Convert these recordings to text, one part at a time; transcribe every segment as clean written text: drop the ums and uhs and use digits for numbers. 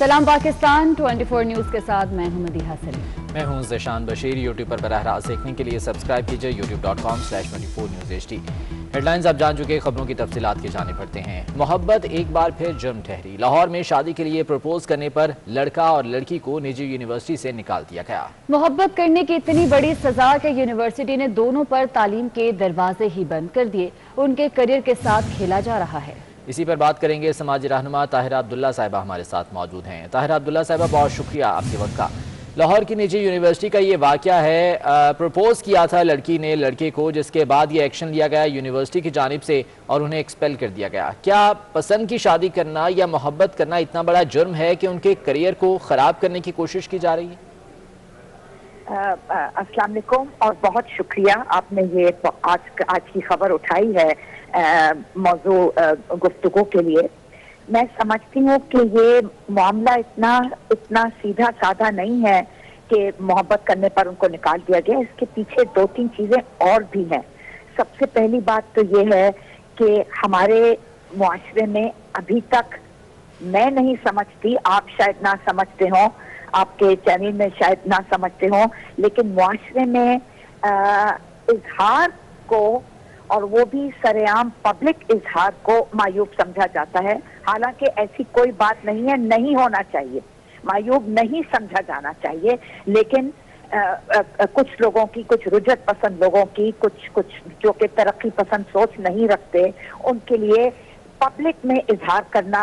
सलाम पाकिस्तान 24 न्यूज़ के साथ मैं हूं मदीहा सलीम। मैं हूं ज़ेशान बशीर। यूट्यूब पर बराह रास्त देखने के लिए सब्सक्राइब कीजिए youtube.com/24newsht। हेडलाइंस आप जान चुके, खबरों की तफसीलात की जाने पड़ते हैं। मोहब्बत एक बार फिर जुर्म ठहरी। लाहौर में शादी के लिए प्रपोज करने पर लड़का और लड़की को निजी यूनिवर्सिटी से निकाल दिया गया। मोहब्बत करने की इतनी बड़ी सजा कि यूनिवर्सिटी ने दोनों पर तालीम के दरवाजे ही बंद कर दिए। उनके करियर के साथ खेला जा रहा है। इसी पर बात करेंगे। समाजी रहनुमा ताहिरा अब्दुल्ला साहिबा हमारे साथ मौजूद हैं। ताहिरा अब्दुल्ला साहिबा, बहुत शुक्रिया आपके वक्त का। लाहौर की निजी यूनिवर्सिटी का ये वाक़या है, प्रपोज किया था लड़की ने लड़के को, जिसके बाद ये एक्शन लिया गया यूनिवर्सिटी की जानिब से और उन्हें एक्सपेल कर दिया गया। क्या पसंद की शादी करना या मोहब्बत करना इतना बड़ा जुर्म है कि उनके करियर को ख़राब करने की कोशिश की जा रही है? अस्सलाम वालेकुम और बहुत शुक्रिया, आपने ये आज की खबर उठाई है मौजू गुफ्तगू के लिए। मैं समझती हूँ कि ये मामला इतना सीधा साधा नहीं है कि मोहब्बत करने पर उनको निकाल दिया गया। इसके पीछे 2-3 चीजें और भी हैं। सबसे पहली बात तो ये है कि हमारे मुआशरे में अभी तक, मैं नहीं समझती, आप शायद ना समझते हो, आपके चैनल में शायद ना समझते हो, लेकिन मुआशरे में इजहार को, और वो भी सरेआम पब्लिक इजहार को मायूब समझा जाता है। हालांकि ऐसी कोई बात नहीं है, नहीं होना चाहिए, मायूब नहीं समझा जाना चाहिए। लेकिन कुछ लोगों की, कुछ रुजत पसंद लोगों की, कुछ जो कि तरक्की पसंद सोच नहीं रखते, उनके लिए पब्लिक में इजहार करना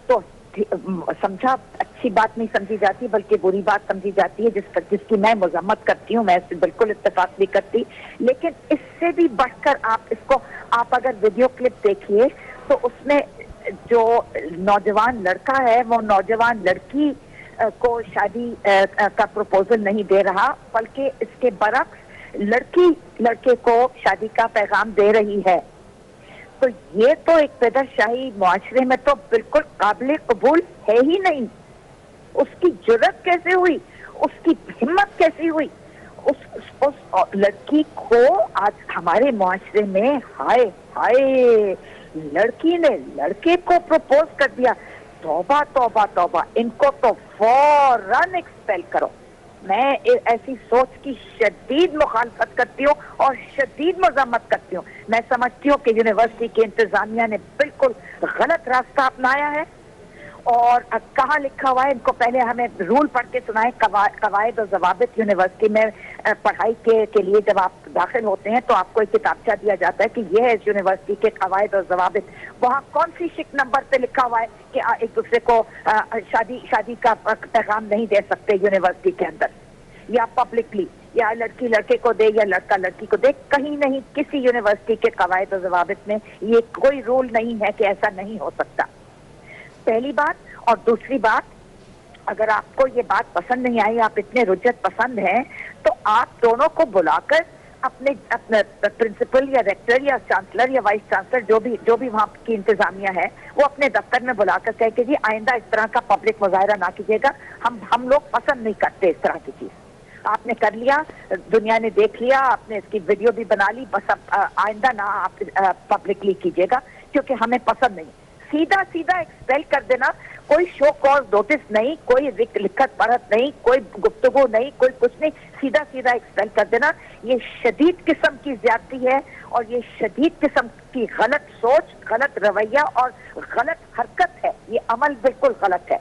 तो समझा अच्छी बात नहीं समझी जाती, बल्कि बुरी बात समझी जाती है, जिसकी मैं मजम्मत करती हूँ, मैं इससे बिल्कुल इत्तेफाक नहीं करती। लेकिन इससे भी बढ़कर आप अगर वीडियो क्लिप देखिए तो उसमें जो नौजवान लड़का है वो नौजवान लड़की को शादी का प्रपोजल नहीं दे रहा, बल्कि इसके बरक्स लड़की लड़के को शादी का पैगाम दे रही है। तो ये तो एक पेदरशाही मुआशरे में तो बिल्कुल काबिल कबूल है ही नहीं। उसकी जुर्रत कैसे हुई, उसकी हिम्मत कैसी हुई? उस लड़की को आज हमारे मुआशरे में हाय हाय, लड़की ने लड़के को प्रपोज कर दिया। तौबा तौबा तौबा, इनको तो फौरन एक्सपेल करो। मैं ऐसी सोच की शदीद मुखालफत करती हूँ और शदीद मजम्मत करती हूँ। मैं समझती हूँ कि यूनिवर्सिटी के इंतजामिया ने बिल्कुल गलत रास्ता अपनाया है। और कहाँ लिखा हुआ है, इनको पहले हमें रूल पढ़ के सुनाए। कवायद और जवाबित यूनिवर्सिटी में पढ़ाई के लिए जब आप दाखिल होते हैं तो आपको एक किताबचा दिया जाता है कि यह है यूनिवर्सिटी के कवायद और जवाबित। वहाँ कौन सी शिक नंबर पे लिखा हुआ है कि एक दूसरे को शादी का पैगाम नहीं दे सकते यूनिवर्सिटी के अंदर, या पब्लिकली, या लड़की लड़के को दे या लड़का लड़की को दे? कहीं नहीं, किसी यूनिवर्सिटी के कवायद और जवाबित में ये कोई रूल नहीं है कि ऐसा नहीं हो सकता। पहली बात। और दूसरी बात, अगर आपको ये बात पसंद नहीं आई, आप इतने रुजत पसंद हैं, तो आप दोनों को बुलाकर अपने प्रिंसिपल या रेक्टर या चांसलर या वाइस चांसलर जो भी वहाँ की इंतजामिया है, वो अपने दफ्तर में बुलाकर कहे कि जी आइंदा इस तरह का पब्लिक मुजाहरा ना कीजिएगा, हम लोग पसंद नहीं करते इस तरह की चीज। आपने कर लिया, दुनिया ने देख लिया, आपने इसकी वीडियो भी बना ली, बस अब आइंदा ना आप पब्लिकली कीजिएगा क्योंकि हमें पसंद नहीं। सीधा सीधा एक्सपेल कर देना, कोई शो कॉज नोटिस नहीं, कोई लिखत पढ़त नहीं, कोई गुफ्तगू नहीं, कोई कुछ नहीं, सीधा सीधा एक्सपेल कर देना। ये शदीद किस्म की ज्यादती है और ये शदीद किस्म की गलत सोच, गलत रवैया और गलत हरकत है। ये अमल बिल्कुल गलत है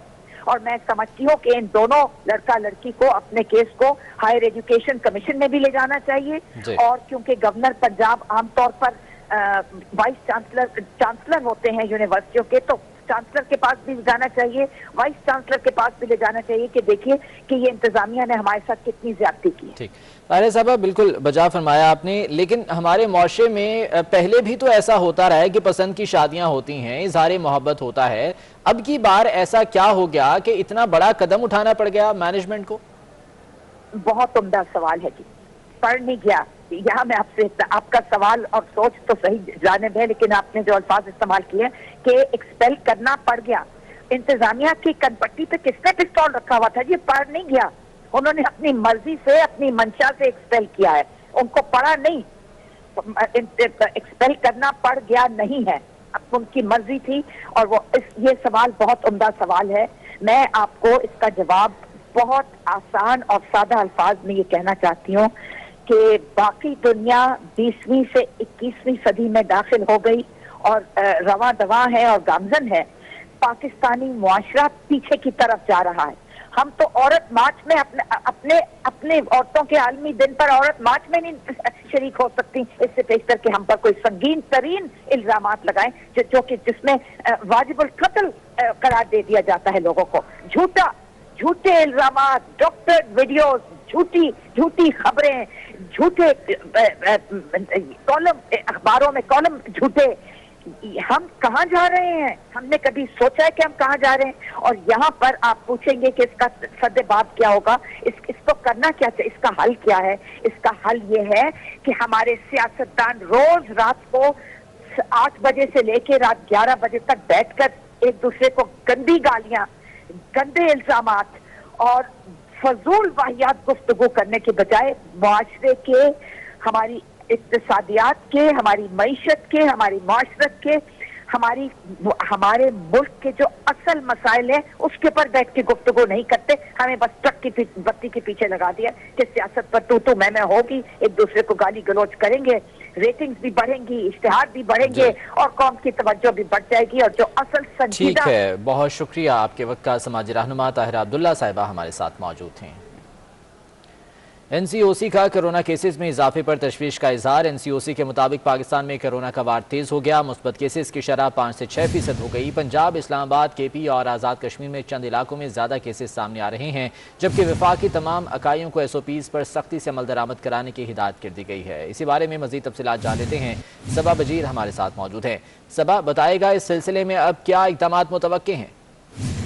और मैं समझती हूँ कि इन दोनों लड़का लड़की को अपने केस को हायर एजुकेशन कमीशन में भी ले जाना चाहिए। और क्योंकि गवर्नर पंजाब आमतौर पर वाइस चांसलर होते हैं यूनिवर्सिटियों के, तो चांसलर के पास भी जाना चाहिए, वाइस चांसलर के पास भी ले जाना चाहिए कि देखिए कि ये इंतजामिया ने हमारे साथ कितनी ज्यादती की है। ठीक, ताहिरा साहबा, बिल्कुल बजा फरमाया आपने। लेकिन हमारे मुआशरे में पहले भी तो ऐसा होता रहा है कि पसंद की शादियां होती हैं, इज़हार मोहब्बत होता है। अब की बार ऐसा क्या हो गया कि इतना बड़ा कदम उठाना पड़ गया मैनेजमेंट को? बहुत उम्दा सवाल है जी। पढ़ नहीं गया, यहाँ मैं आपसे, आपका सवाल और सोच तो सही जानिब है, लेकिन आपने जो अल्फाज इस्तेमाल किए कि एक्सपेल करना पड़ गया, इंतजामिया की कनपट्टी पे किसने पिस्तौल रखा हुआ था जी? पढ़ नहीं गया, उन्होंने अपनी मर्जी से, अपनी मंशा से एक्सपेल किया है, उनको पढ़ा नहीं। एक्सपेल करना पड़ गया नहीं है, अब उनकी मर्जी थी। और वो ये सवाल बहुत उम्दा सवाल है। میں آپ کو اس کا جواب بہت آسان اور سادہ الفاظ میں یہ کہنا چاہتی ہوں کہ باقی دنیا 20ویں سے 21ویں صدی میں داخل ہو گئی اور رواں دواں ہے اور گامزن ہے. پاکستانی معاشرہ پیچھے کی طرف جا رہا ہے. ہم تو عورت مارچ میں اپنے عورتوں کے عالمی دن پر عورت مارچ میں نہیں شریک ہو سکتی. اس سے پیشتر کہ ہم پر کوئی سنگین ترین الزامات لگائیں جو کہ جس میں واجب القتل قرار دے دیا جاتا ہے لوگوں کو. جھوٹے الزامات، ڈاکٹر ویڈیوز، جھوٹی خبریں، جھوٹے کالم، اخباروں میں کالم جھوٹے. ہم کہاں جا رہے ہیں؟ ہم نے کبھی سوچا ہے کہ ہم کہاں جا رہے ہیں؟ اور یہاں پر آپ پوچھیں گے کہ اس کا سد باب کیا ہوگا، اس کو کرنا کیا چاہیے، اس کا حل کیا ہے؟ اس کا حل یہ ہے کہ ہمارے سیاستدان روز رات کو 8 بجے سے لے کے رات 11 بجے تک بیٹھ کر ایک دوسرے کو گندی گالیاں، گندے الزامات اور فضول واہیات گفتگو کرنے کے بجائے معاشرے کے، ہماری اقتصادیات کے، ہماری معیشت کے، ہماری معاشرت کے، ہمارے ملک کے جو اصل مسائل ہیں اس کے پر بیٹھ کے گفتگو نہیں کرتے. ہمیں بس ٹرک کی بتی کے پیچھے لگا دیا کہ سیاست پر تو میں ہوگی، ایک دوسرے کو گالی گلوچ کریں گے، ریٹنگز بھی بڑھیں گی، اشتہار بھی بڑھیں گے اور قوم کی توجہ بھی بڑھ جائے گی. اور جو اصل سنجیدہ. ٹھیک ہے، بہت شکریہ آپ کے وقت کا. سماجی رہنما طاہرہ عبداللہ صاحبہ ہمارے ساتھ موجود ہیں. این سی او سی کا کرونا کیسز میں اضافے پر تشویش کا اظہار. این سی او سی کے مطابق پاکستان میں کرونا کا وار تیز ہو گیا. مثبت کیسز کی شرح 5 سے 6% ہو گئی. پنجاب، اسلام آباد، کے پی اور آزاد کشمیر میں چند علاقوں میں زیادہ کیسز سامنے آ رہے ہیں، جبکہ وفاق کی تمام اکائیوں کو SOPs پر سختی سے عمل درآمد کرانے کی ہدایت کر دی گئی ہے. اسی بارے میں مزید تفصیلات جان لیتے ہیں. صبا بجیر ہمارے ساتھ موجود ہیں. صبا، بتائے گا اس سلسلے میں اب کیا اقدامات متوقع ہیں؟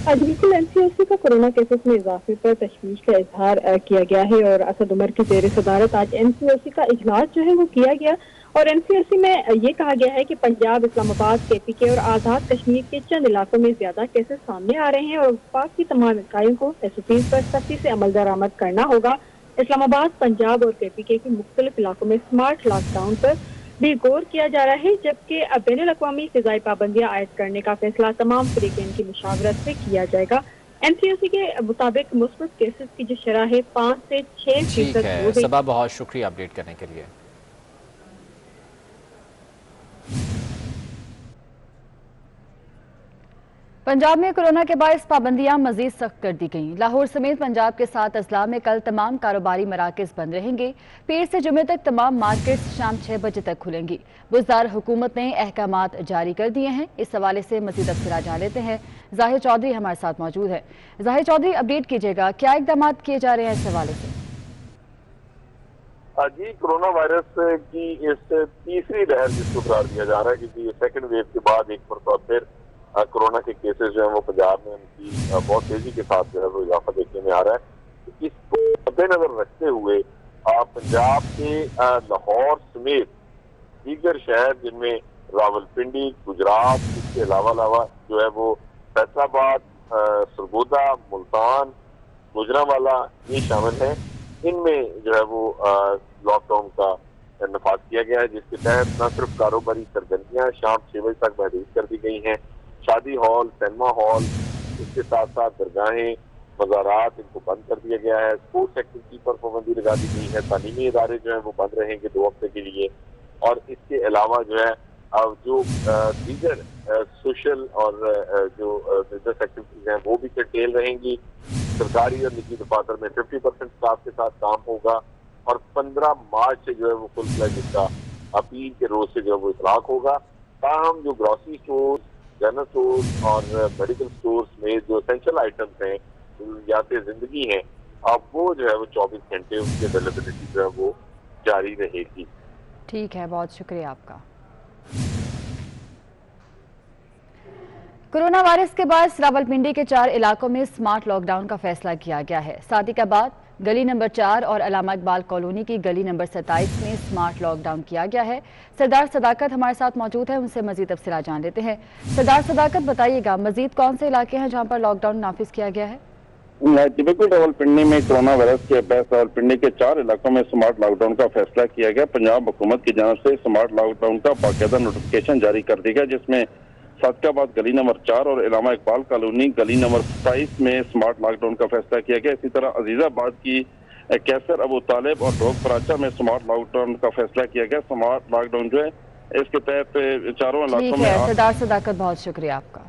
بالکل، این سی او سی کا کورونا کیسز میں اضافے پر تشویش کا اظہار کیا گیا ہے اور اسد عمر کی زیر صدارت آج این سی او سی کا اجلاس جو ہے وہ کیا گیا. اور این سی او سی میں یہ کہا گیا ہے کہ پنجاب، اسلام آباد، کے پی کے اور آزاد کشمیر کے چند علاقوں میں زیادہ کیسز سامنے آ رہے ہیں اور وفاق کی تمام اکائیوں کو SOPs پر سختی سے عمل درآمد کرنا ہوگا. اسلام آباد، پنجاب اور کے پی کے مختلف علاقوں میں اسمارٹ لاک ڈاؤن پر بھی غور کیا جا رہا ہے، جبکہ بین الاقوامی فضائی پابندیاں عائد کرنے کا فیصلہ تمام فریقین کی مشاورت سے کیا جائے گا. این سی او سی کے مطابق مثبت کیسز کی جو شرح ہے 5 سے 6% ٹھیک ہے صبا، بہت شکریہ اپڈیٹ کرنے کے لیے. پنجاب میں کورونا کے باعث پابندیاں مزید سخت کر دی گئیں. لاہور سمیت پنجاب کے 7 اضلاع میں کل تمام کاروباری مراکز بند رہیں گے. پیر سے جمعے تک تمام مارکیٹس شام 6 بجے تک کھلیں گی. بزدار حکومت نے احکامات جاری کر دیے ہیں. اس حوالے سے مزید تفصیلات جان لیتے ہیں. ظاہر چودھری ہمارے ساتھ موجود ہے. ظاہر چودھری، اپڈیٹ کیجیے گا، کیا اقدامات کیے جا رہے ہیں اس حوالے سے؟ جی، کورونا وائرس کی اس تیسری لہر جس کو قرار دیا جا رہا ہے، کیونکہ یہ سیکنڈ ویو کے بعد ایک مرتبہ پھر کورونا کے کیسز جو ہیں وہ پنجاب میں ان کی بہت تیزی کے ساتھ جو ہے وہ اضافہ دیکھنے میں آ رہا ہے. اس کو مد نظر رکھتے ہوئے پنجاب کے لاہور سمیت دیگر شہر جن میں راولپنڈی، گجرات، اس کے علاوہ جو ہے وہ فیصل آباد، سرگودا، ملتان، گوجرانوالا یہ شامل ہیں. ان میں جو ہے وہ لاک ڈاؤن کا نفاذ کیا گیا ہے، جس کے تحت نہ صرف کاروباری سرگرمیاں شام 6 بجے تک محدود کر دی گئی ہیں، شادی ہال، سینما ہال، اس کے ساتھ ساتھ درگاہیں، مزارات ان کو بند کر دیا گیا ہے. اسپورٹس ایکٹیویٹی پر پابندی لگا دی گئی ہے. تعلیمی ادارے جو ہیں وہ بند رہیں گے 2 ہفتے کے لیے. اور اس کے علاوہ جو ہے جو دیگر سوشل اور جو بزنس ایکٹیویٹیز ہیں وہ بھی کرٹیل رہیں گی. سرکاری اور نجی دفاتر میں 50% اسٹاف کے ساتھ کام ہوگا. اور 15 مارچ سے جو ہے وہ فل فلیج کا اپیل کے روز سے جو ہے وہ اطلاق ہوگا. تاہم جو گروسری اسٹور، جنرل اسٹور اور میڈیکل اسٹورس میں جو اسینشل آئٹمس ہیں، ضروریات زندگی ہیں، اب وہ جو ہے وہ 24 گھنٹے ان کی اویلیبلٹی جو ہے وہ جاری رہے گی. ٹھیک ہے، بہت شکریہ آپ کا. کورونا وائرس کے باعث راولپنڈی کے 4 علاقوں میں سمارٹ لاک ڈاؤن کا فیصلہ کیا گیا ہے. صادق آباد، گلی نمبر 4 اور علامہ اقبال کالونی کی گلی نمبر 27 میں سمارٹ لاک ڈاؤن کیا گیا ہے. سردار صداقت ہمارے ساتھ موجود ہے، ان سے مزید تفصیلات جان لیتے ہیں. سردار صداقت، بتائیے گا مزید کون سے علاقے ہیں جہاں پر لاک ڈاؤن نافذ کیا گیا ہے؟ جی بالکل، راولپنڈی میں کورونا وائرس کے باعث راولپنڈی کے 4 علاقوں میں سمارٹ لاک ڈاؤن کا فیصلہ کیا گیا. پنجاب حکومت کی جانب سے سمارٹ لاک ڈاؤن کا باقاعدہ نوٹیفکیشن جاری کر دی گیا، جس میں सादिकाबाद गली नंबर 4 और इलामा इकबाल कॉलोनी गली नंबर 27 में स्मार्ट लॉक डाउन का फैसला किया गया। इसी तरह अजीजाबाद की कैसर अबू तालिब और ढोक पराचा में स्मार्ट लॉकडाउन का फैसला किया गया। स्मार्ट लॉकडाउन जो है इसके तहत चारों इलाकों में। सरदार सदाकत, बहुत शुक्रिया आपका।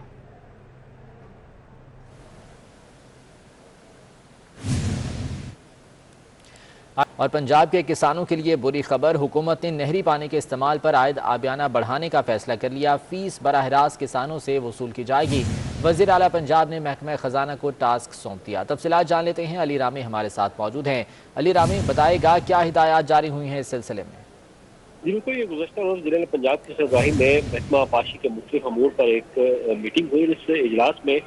और पंजाब के किसानों के लिए बुरी खबर, हुकूमत ने नहरी पानी के इस्तेमाल पर आयद आबियाना बढ़ाने का फैसला कर लिया। फीस बराह रास्त किसानों से वसूल की जाएगी। वज़ीर आला पंजाब ने महकमा खजाना को टास्क सौंप दिया। तफसीलात जान लेते हैं, अली रामी हमारे साथ मौजूद हैं। अली रामी, बताएगा क्या हिदायत जारी हुई हैं इस सिलसिले में? जी बिल्कुल, ये गुज़श्ता रोज़ ज़िले पंजाब की सरबराही में महकमा पाशी के मुख्तलिफ अमूर पर एक मीटिंग हुई। इस इजलास में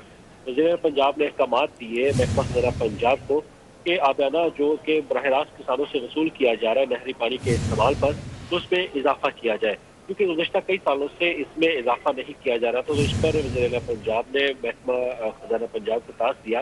वज़ीर पंजाब ने अहकामात दिए महकमा खजाना पंजाब को कि आबियाना जो कि बराह रास्त किसानों से वसूल किया जा रहा है नहरी पानी के इस्तेमाल पर, तो उसमें इजाफा किया जाए, क्योंकि गुज़श्ता कई सालों से इसमें इजाफा नहीं किया जा रहा। तो इस पर वज़ीर पंजाब ने महकमा खजाना पंजाब को टास्क दिया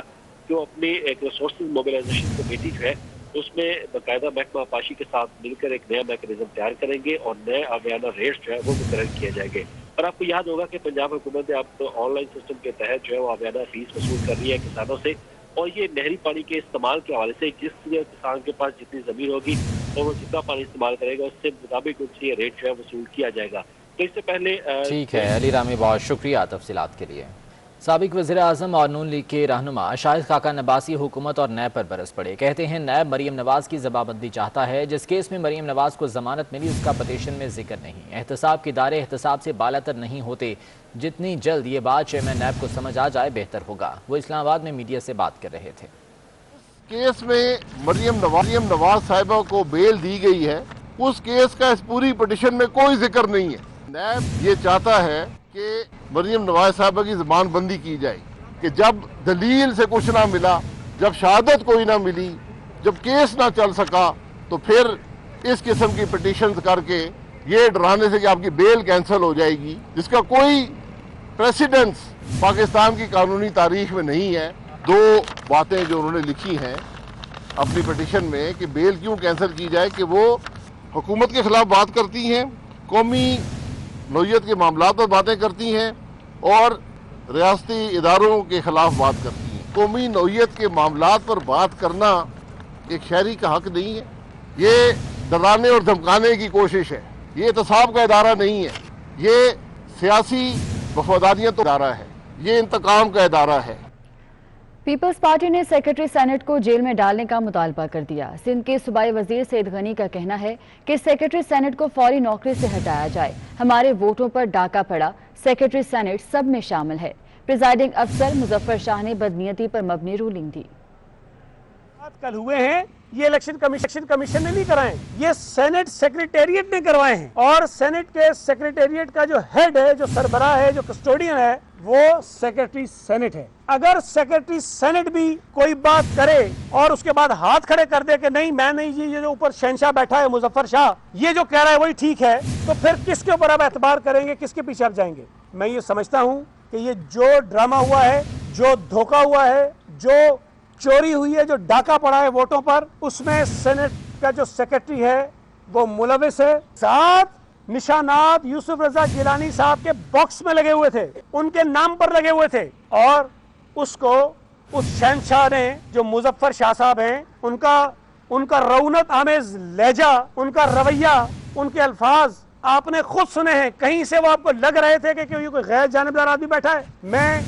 कि वो अपनी एक रिसोर्स मोबिलाइजेशन कमेटी जो है उसमें बाकायदा महकमा पाशी के साथ मिलकर एक नया मैकेनिज्म तैयार करेंगे और नए आबियाना रेट्स जो है वो मुकर्रर किए जाएंगे। और आपको याद होगा कि पंजाब हुकूमत ने अब ऑनलाइन सिस्टम के तहत जो है वो आबियाना फीस वसूल कर रही है किसानों से, और ये नहरी पानी के इस्तेमाल के हवाले से जिस किसान के पास जितनी ज़मीन होगी और वो जितना पानी इस्तेमाल करेगा उससे मुताबिक उनसे ये रेट जो है वसूल किया जाएगा। तो इससे पहले ठीक है अली रामी, बहुत शुक्रिया तफसीलात के लिए। साबिक वज़ीर आज़म और नून लीग के रहनुमा शाहिद खाका नबासी हुकूमत और नैब पर बरस पड़े। कहते हैं नैब मरीम नवाज की जमाबंदी चाहता है। जिस केस में मरीम नवाज को जमानत मिली उसका पटिशन में जिक्र नहीं। एहतसाब के दायरे एहतसाब से बालातर नहीं होते। जितनी जल्द ये बात चेयरमैन नैब को समझ आ जाए बेहतर होगा। वो इस्लामाबाद में मीडिया से बात कर रहे थे। केस में मरीम नवाज साहिबा को बेल दी गई है, उस केस का इस पूरी पटिशन में कोई जिक्र नहीं है। नैब ये चाहता है कि मरीम नवाज साहिबा की जमानबंदी की जाए कि जब दलील से कुछ ना मिला, जब शहादत कोई ना मिली, जब केस ना चल सका, तो फिर इस किस्म की पिटीशन करके ये डराने से कि आपकी बेल कैंसिल हो जाएगी, जिसका कोई प्रेसिडेंस पाकिस्तान की कानूनी तारीख में नहीं है। दो बातें जो उन्होंने लिखी हैं अपनी पिटीशन में कि बेल क्यों कैंसिल की जाए, कि वो हुकूमत के खिलाफ बात करती हैं, कौमी नौयत के मामलात पर बातें करती हैं और रियासती इदारों के खिलाफ बात करती हैं। कौमी नौयत के मामलात पर बात करना एक शहरी का हक नहीं है। ये डराने और धमकाने की कोशिश है। ये एहतसाब का इदारा नहीं है, ये सियासी वफादारियत का इदारा है, ये इंतकाम का इदारा है। पीपल्स पार्टी ने सेक्रेटरी सेनेट को जेल में डालने का मुतालबा कर दिया। सिंध के सूबाई वजीर सईद गनी का कहना है कि सेक्रेटरी सेनेट को फौरी नौकरी से हटाया जाए। हमारे वोटों पर डाका पड़ा, सेक्रेटरी सेनेट सब में शामिल है। प्रिजाइडिंग अफसर मुजफ्फर शाह ने बदनीयती पर मबनी रूलिंग दी। कल हुए हैं, ये इलेक्शन कमीशन ने नहीं कराए, ये सेनेट सेक्रेटेरिएट ने करवाए हैं। और सेनेट के सेक्रेटेरिएट का जो हेड है, जो सरबराह है, जो कस्टोडियन है, वो सेक्रेटरी सेनेट है। अगर सेक्रेटरी सेनेट भी कोई बात करे और उसके बाद हाथ खड़े कर दे कि नहीं मैं नहीं, ये जो ऊपर शहनशाह बैठा है मुजफ्फर शाह, ये जो कह रहा है वही ठीक है, तो फिर किसके ऊपर आप एतबार करेंगे, किसके पीछे आप जाएंगे? मैं ये समझता हूँ कि ये जो ड्रामा हुआ है, जो धोखा हुआ है, जो चोरी हुई है, जो डाका पड़ा है वोटों पर, उसमें सेनेट का जो सेक्रेटरी है वो मुलविस है। 7 निशानात यूसुफ रजा गिलानी साहब के बॉक्स में लगे हुए थे, उनके नाम पर लगे हुए थे, और उसको उस शहनशाह ने, जो मुजफ्फर शाह साहब हैं, उनका रौनत आमेज लहजा, उनका रवैया, उनके अल्फाज आपने खुद सुने हैं। कहीं से वो आपको लग रहे थे कि कोई गैर जानिबदार आदमी बैठा है। मैं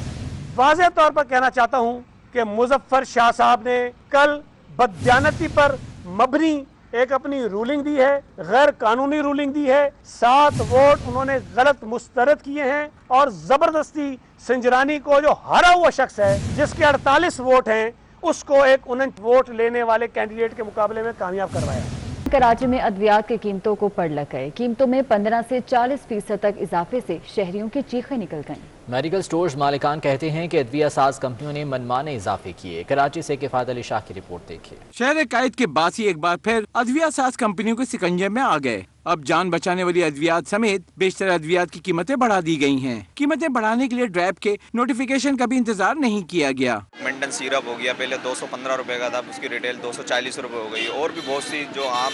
वाज़ेह तौर पर कहना चाहता हूं कि मुजफ्फर शाह साहब ने कल बददियानती पर मबनी एक अपनी रूलिंग दी है, गैर कानूनी रूलिंग दी है। 7 वोट उन्होंने गलत मुस्तरद किए हैं और जबरदस्ती संजरानी को, जो हारा हुआ शख्स है जिसके 48 वोट हैं, उसको एक 49 वोट लेने वाले कैंडिडेट के मुकाबले में कामयाब करवाया। कराची में अद्वियात की कीमतों को पड़ लग गए। कीमतों में 15 से 40% तक इजाफे से शहरियों की चीखें निकल गईं। मेडिकल स्टोर्स मालिकान कहते हैं कि अद्विया साज कंपनियों ने मनमाने इजाफे किए। कराची से किफायत अली शाह की रिपोर्ट देखिए। शहर कायद के बासी एक बार फिर अद्विया साज कंपनियों के सिकंजे में आ गए। अब जान बचाने वाली अद्वियात समेत बेशतर अद्वियात की कीमतें बढ़ा दी गई हैं। कीमतें बढ़ाने के लिए ड्रैब के नोटिफिकेशन का भी इंतजार नहीं किया गया। मेंटन सिरप हो गया, पहले 215 रुपए का था, उसकी रिटेल 240 रुपए हो गई। और भी बहुत सी जो आम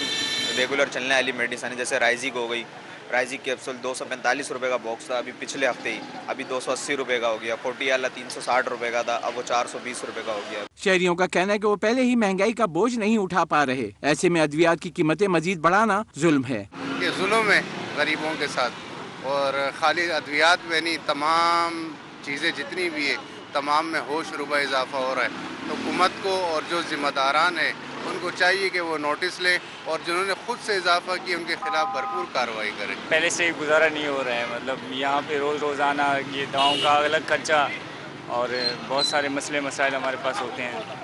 रेगुलर चलने वाली मेडिसिन जैसे राइजिक हो गई, राइजी कैप्सूल 245 रुपए का बॉक्स था अभी पिछले हफ्ते ही, अभी 280 रुपए का हो गया। फोर्टियाला 360 रुपए का था, अब वो 420 रुपए का हो गया। शहरियों का कहना है कि वो पहले ही महंगाई का बोझ नहीं उठा पा रहे, ऐसे में अद्वियात की कीमतें मजीद बढ़ाना जुल्म है। ये जुल्म है गरीबों के साथ, और खाली अद्वियात में नहीं, तमाम चीज़ें जितनी भी है तमाम में होश रुबा इजाफा हो रहा है। तो हुकूमत को और जो जिम्मेदारान है उनको चाहिए कि वो नोटिस लें और जिन्होंने खुद से इजाफा किया उनके खिलाफ भरपूर कार्रवाई करें। पहले से गुजारा नहीं हो रहा है, मतलब यहाँ पे रोज़ाना ये दवाओं का अलग खर्चा और बहुत सारे मसले मसाइल हमारे पास होते हैं।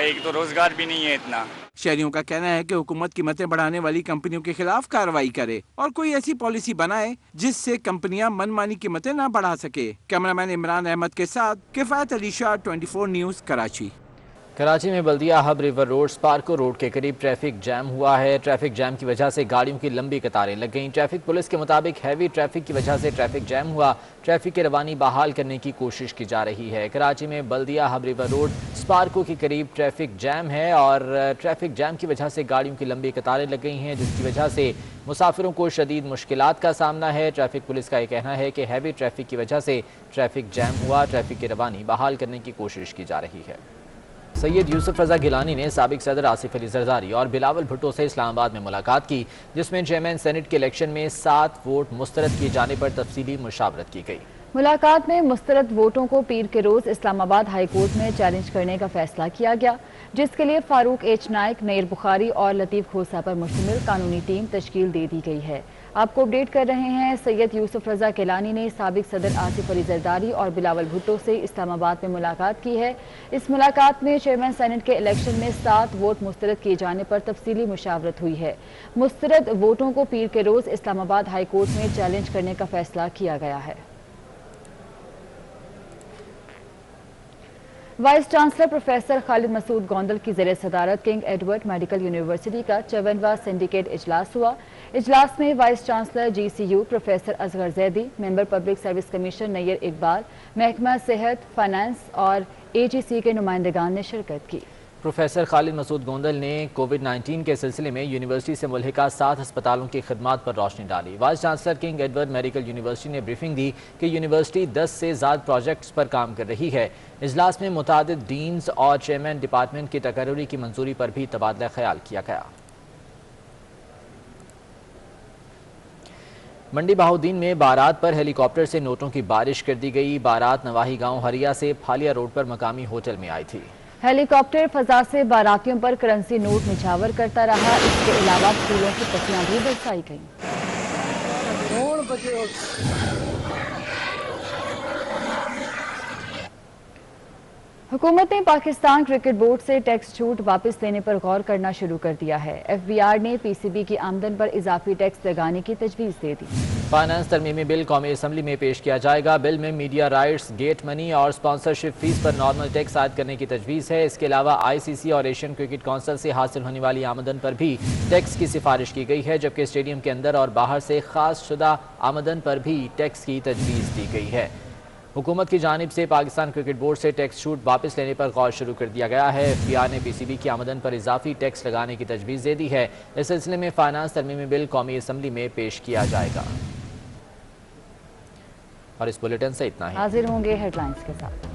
एक तो रोज़गार भी नहीं है इतना। शहरियों का कहना है कि हुकूमत कीमतें बढ़ाने वाली कंपनियों के खिलाफ कार्रवाई करे और कोई ऐसी पॉलिसी बनाए जिससे कंपनियां मनमानी कीमतें न बढ़ा सके। कैमरामैन इमरान अहमद के साथ किफायत अली शाह, 24 न्यूज़, कराची। कराची में Baldia Hub river road SUPARCO road के करीब ट्रैफिक जैम हुआ है। ट्रैफिक जैम की वजह से गाड़ियों की लंबी कतारें लग गईं। ट्रैफिक पुलिस के मुताबिक हैवी ट्रैफिक की वजह से ट्रैफिक जैम हुआ। ट्रैफिक की रवानी बहाल करने की कोशिश की जा रही है। कराची में Baldia Hub river road Sparco के करीब ट्रैफिक जैम है और ट्रैफिक जैम की वजह से गाड़ियों की लंबी कतारें लग गई हैं, जिसकी वजह से मुसाफिरों को शदीद मुश्किलात का सामना है। ट्रैफिक पुलिस का ये कहना है कि हैवी ट्रैफिक की वजह से ट्रैफिक जैम हुआ। ट्रैफिक की रवानी बहाल करने की कोशिश की जा रही है। सैयद यूसुफ रजा गिलानी ने साबिक सदर आसिफ अली जरदारी और बिलावल भुट्टो से इस्लामाबाद में मुलाकात की, जिसमें चेयरमैन सेनेट के इलेक्शन में 7 वोट मुस्तरद किए जाने पर तफसीली मुशावरत की गई। मुलाकात में मुस्तरद वोटों को पीर के रोज इस्लामाबाद हाई कोर्ट में चैलेंज करने का फैसला किया गया, जिसके लिए फारूक एच नाइक, नईर बुखारी और लतीफ़ खोसा पर मुश्तमिल कानूनी टीम तश्कील दे दी गई है। आपको अपडेट कर रहे हैं। सैयद यूसुफ रजा गिलानी ने साबिक सदर आसिफ अली जरदारी और बिलावल भुट्टो से इस्लामाबाद में मुलाकात की है। इस मुलाकात में चेयरमैन सेनेट के इलेक्शन में 7 वोट मुस्तरद किए जाने पर तफसीली मुशावरत हुई है। मुस्तरद वोटों को पीर के रोज इस्लामाबाद हाई कोर्ट में चैलेंज करने का फैसला किया गया है। Vice chancellor professor Khalid Masood Gondal की ज़ेर सदारत किंग एडवर्ड मेडिकल यूनिवर्सिटी का 54वां सिंडिकेट इजलास हुआ। इजलास में vice chancellor GCU professor Asghar Zaidi, member public service commission Nayyar Iqbal, महकमा सेहत, फाइनेंस और AGC के नुमाइंदगान ने शिरकत की। प्रोफेसर खालिद मसूद गोंदल ने कोविड-19 के सिलसिले में यूनिवर्सिटी से मुल्हिका 7 अस्पतालों की खिदमात पर रोशनी डाली। Vice chancellor king Edward medical university ने ब्रीफिंग दी कि यूनिवर्सिटी 10 से ज़्यादा प्रोजेक्ट्स पर काम कर रही है। इजलास में मुतादिद डीन्स और चेयरमैन डिपार्टमेंट की तकर्री की मंजूरी पर भी तबादला ख्याल किया गया। मंडी बहाउद्दीन में बारात पर हेलीकॉप्टर से नोटों की बारिश कर दी गई। बारात नवाही गांव हरिया से फालिया रोड पर मकामी होटल में आई थी। हेलीकॉप्टर फजा से बारातियों पर करेंसी नोट निछावर करता रहा। इसके अलावा फूलों की पत्तियां भी बरसाई गईं। हुकूमत ने पाकिस्तान क्रिकेट बोर्ड से टैक्स छूट वापस लेने पर गौर करना शुरू कर दिया है। FBR ने PCB की आमदन पर इजाफी टैक्स लगाने की तजवीज़ दे दी। फाइनेंस तरमीमी बिल कौमी असम्बली में पेश किया जाएगा। बिल में मीडिया राइट्स, गेट मनी और स्पॉन्सरशिप फीस पर नॉर्मल टैक्स आयद करने की तजवीज़ है। इसके अलावा ICC और एशियन क्रिकेट काउंसिल से हासिल होने वाली आमदन पर भी टैक्स की सिफारिश की गई है, जबकि स्टेडियम के अंदर और बाहर से खास शुदा आमदन पर भी टैक्स की तजवीज़ दी गई है। हुकूमत की जानिब से पाकिस्तान क्रिकेट बोर्ड से टैक्स छूट वापस लेने पर गौर शुरू कर दिया गया है। FBR ने PCB की आमदन पर इजाफी टैक्स लगाने की तजवीज़ दे दी है। इस सिलसिले में फाइनेंस तरमीमी बिल कौमी असम्बली में पेश किया जाएगा। और इस बुलेटिन से इतना ही। हाजिर होंगे हेडलाइंस के साथ।